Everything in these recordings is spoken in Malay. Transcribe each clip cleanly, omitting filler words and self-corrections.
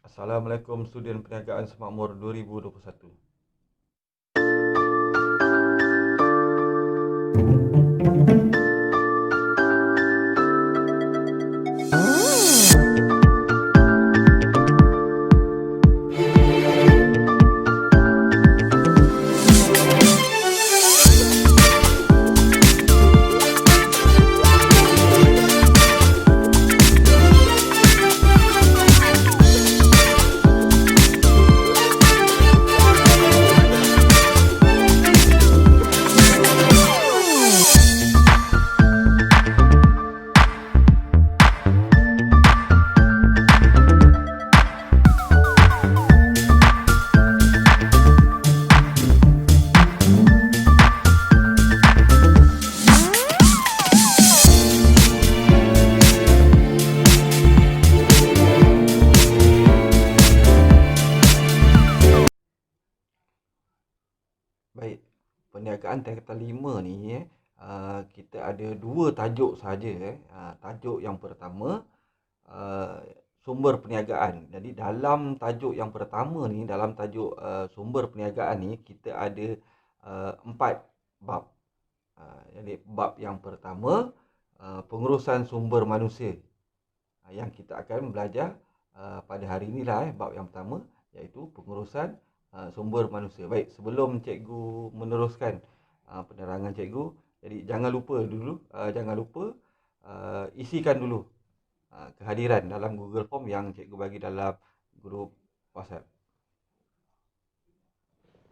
Assalamualaikum student perniagaan semakmur 2021. Baik, perniagaan tingkatan 5 ni kita ada dua tajuk saja. Tajuk yang pertama uh, sumber perniagaan. Jadi dalam tajuk yang pertama ni, dalam tajuk sumber perniagaan ni kita ada 4 bab. Jadi bab yang pertama pengurusan sumber manusia. Yang kita akan belajar pada hari inilah bab yang pertama, iaitu pengurusan sumber manusia. Baik, sebelum cikgu meneruskan penerangan cikgu, jadi jangan lupa isikan dulu kehadiran dalam Google Form yang cikgu bagi dalam grup WhatsApp.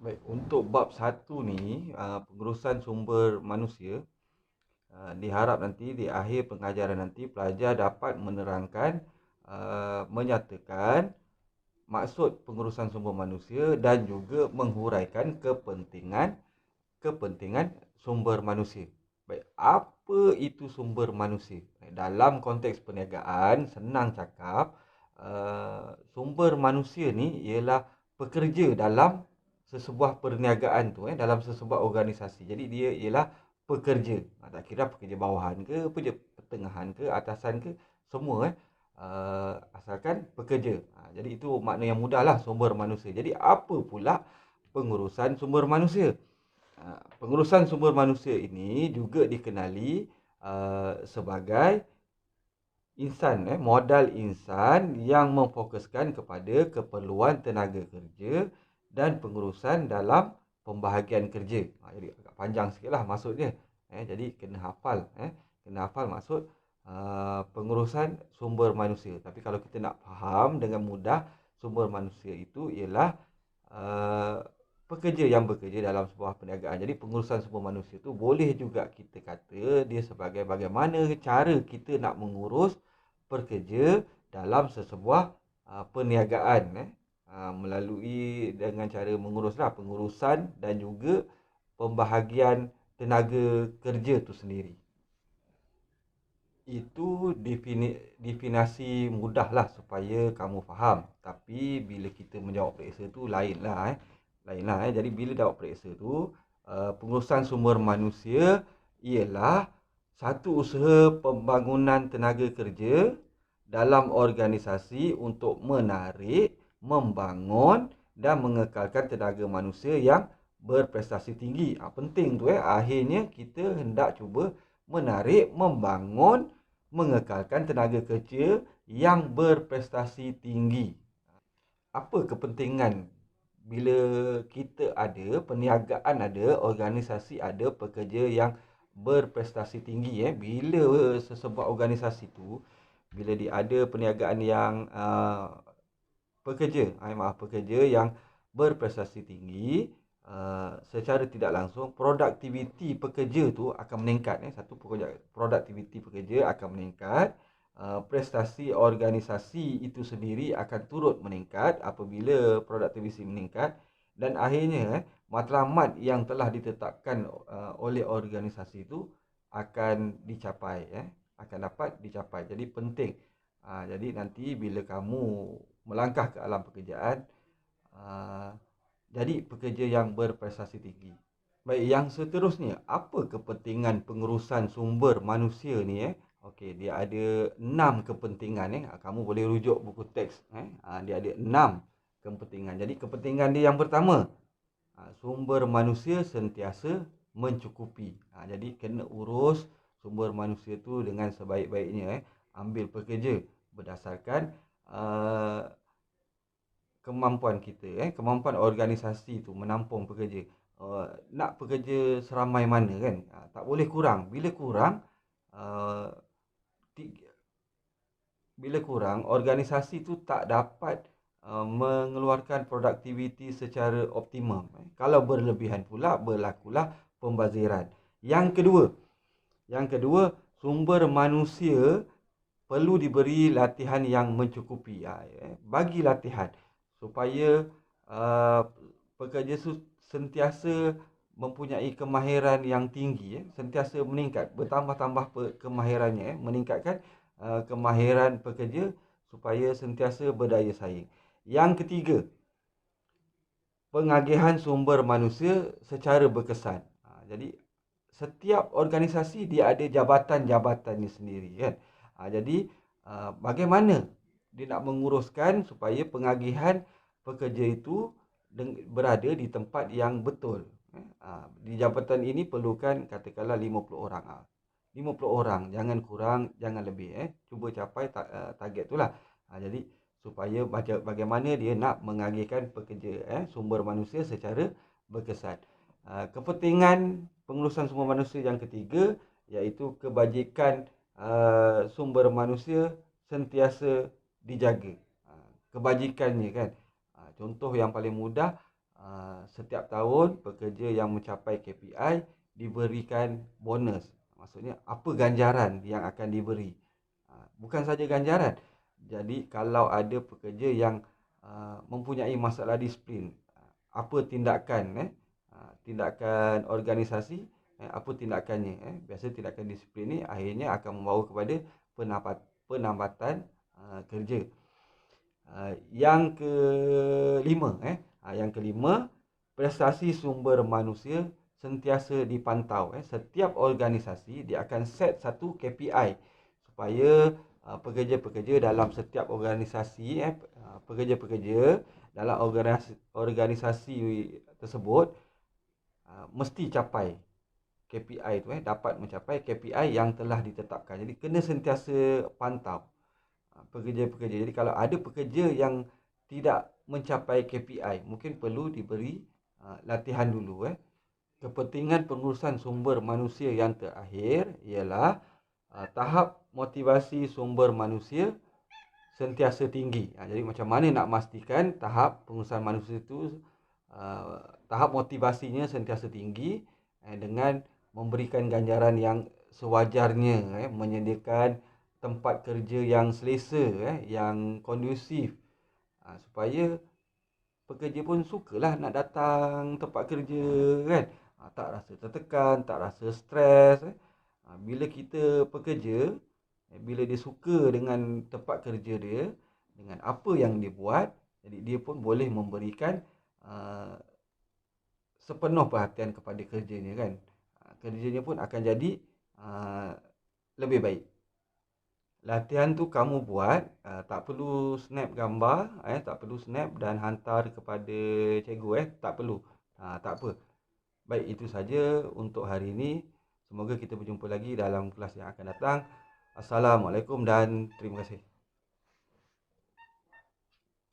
Baik, untuk bab 1 ni, pengurusan sumber manusia, diharap nanti di akhir pengajaran nanti pelajar dapat menerangkan, menyatakan maksud pengurusan sumber manusia dan juga menghuraikan kepentingan sumber manusia. Baik, apa itu sumber manusia? Dalam konteks perniagaan, senang cakap, sumber manusia ni ialah pekerja dalam sesebuah perniagaan tu, dalam sesebuah organisasi. Jadi dia ialah pekerja. Tak kira pekerja bawahan ke, pekerja pertengahan ke, atasan ke, semua asalkan pekerja. Jadi itu makna yang mudahlah sumber manusia. Jadi apa pula pengurusan sumber manusia? Pengurusan sumber manusia ini juga dikenali sebagai insan, modal insan yang memfokuskan kepada keperluan tenaga kerja dan pengurusan dalam pembahagian kerja. Jadi agak panjang sikit lah maksudnya. Jadi kena hafal maksud pengurusan sumber manusia. Tapi kalau kita nak faham dengan mudah, sumber manusia itu ialah pekerja yang bekerja dalam sebuah perniagaan. Jadi pengurusan sumber manusia itu boleh juga kita kata dia sebagai bagaimana cara kita nak mengurus pekerja dalam sesebuah perniagaan, melalui dengan cara menguruslah pengurusan dan juga pembahagian tenaga kerja itu sendiri. Itu definisi mudah lah supaya kamu faham. Tapi bila kita menjawab periksa tu lainlah. Jadi bila jawab periksa tu, pengurusan sumber manusia ialah satu usaha pembangunan tenaga kerja dalam organisasi untuk menarik, membangun dan mengekalkan tenaga manusia yang berprestasi tinggi. Penting tu akhirnya kita hendak cuba menarik, membangun, mengekalkan tenaga kerja yang berprestasi tinggi. Apa kepentingan bila kita ada perniagaan, ada organisasi, ada pekerja yang berprestasi tinggi? Bila sesebuah organisasi tu, bila dia ada perniagaan yang pekerja yang berprestasi tinggi, secara tidak langsung produktiviti pekerja tu akan meningkat. Produktiviti pekerja akan meningkat, prestasi organisasi itu sendiri akan turut meningkat apabila produktiviti meningkat, dan akhirnya matlamat yang telah ditetapkan oleh organisasi itu akan dicapai, akan dapat dicapai. Jadi penting. Jadi nanti bila kamu melangkah ke alam pekerjaan, jadi pekerja yang berprestasi tinggi. Baik, yang seterusnya, apa kepentingan pengurusan sumber manusia ni? Okey, dia ada 6 kepentingan kamu boleh rujuk buku teks dia ada 6 kepentingan. Jadi kepentingan dia yang pertama, sumber manusia sentiasa mencukupi. Jadi kena urus sumber manusia tu dengan sebaik-baiknya ambil pekerja berdasarkan kemampuan kita kemampuan organisasi tu menampung pekerja. Nak pekerja seramai mana kan? Tak boleh kurang. Uh, Bila kurang, organisasi tu tak dapat mengeluarkan produktiviti secara optimum. Kalau berlebihan pula, berlakulah pembaziran. Yang kedua, sumber manusia perlu diberi latihan yang mencukupi. Bagi latihan supaya pekerja sentiasa mempunyai kemahiran yang tinggi, sentiasa meningkat, bertambah-tambah kemahirannya, meningkatkan kemahiran pekerja supaya sentiasa berdaya saing. Yang ketiga, pengagihan sumber manusia secara berkesan. Jadi setiap organisasi dia ada jabatan-jabatannya sendiri kan. Jadi bagaimana dia nak menguruskan supaya pengagihan pekerja itu berada di tempat yang betul. Di jabatan ini perlukan katakanlah 50 orang. 50 orang, jangan kurang, jangan lebih. Cuba capai target itulah. Jadi supaya bagaimana dia nak mengagihkan pekerja sumber manusia secara berkesan. Kepentingan pengurusan sumber manusia yang ketiga iaitu kebajikan sumber manusia sentiasa dijaga. Kebajikannya kan. Contoh yang paling mudah, setiap tahun pekerja yang mencapai KPI diberikan bonus. Maksudnya apa ganjaran yang akan diberi. Bukan saja ganjaran. Jadi kalau ada pekerja yang mempunyai masalah disiplin, apa tindakan tindakan organisasi, apa tindakannya. Biasa tindakan disiplin ni akhirnya akan membawa kepada penambatan kerja. Yang kelima, prestasi sumber manusia sentiasa dipantau. Setiap organisasi dia akan set satu KPI supaya pekerja-pekerja dalam setiap organisasi, pekerja-pekerja dalam organisasi tersebut mesti capai KPI tu dapat mencapai KPI yang telah ditetapkan. Jadi kena sentiasa pantau pekerja-pekerja. Jadi kalau ada pekerja yang tidak mencapai KPI, mungkin perlu diberi latihan dulu. Kepentingan pengurusan sumber manusia yang terakhir ialah tahap motivasi sumber manusia sentiasa tinggi. Jadi macam mana nak pastikan tahap pengurusan manusia itu tahap motivasinya sentiasa tinggi dengan memberikan ganjaran yang sewajarnya, menyediakan tempat kerja yang selesa, yang kondusif, supaya pekerja pun sukalah nak datang tempat kerja kan. Tak rasa tertekan, tak rasa stres. Bila kita pekerja, bila dia suka dengan tempat kerja dia, dengan apa yang dia buat, jadi dia pun boleh memberikan sepenuh perhatian kepada kerjanya kan. Kerjanya pun akan jadi lebih baik. Latihan tu kamu buat, tak perlu snap gambar, tak perlu snap dan hantar kepada cikgu, tak perlu. Tak apa. Baik, itu saja untuk hari ini. Semoga kita berjumpa lagi dalam kelas yang akan datang. Assalamualaikum dan terima kasih.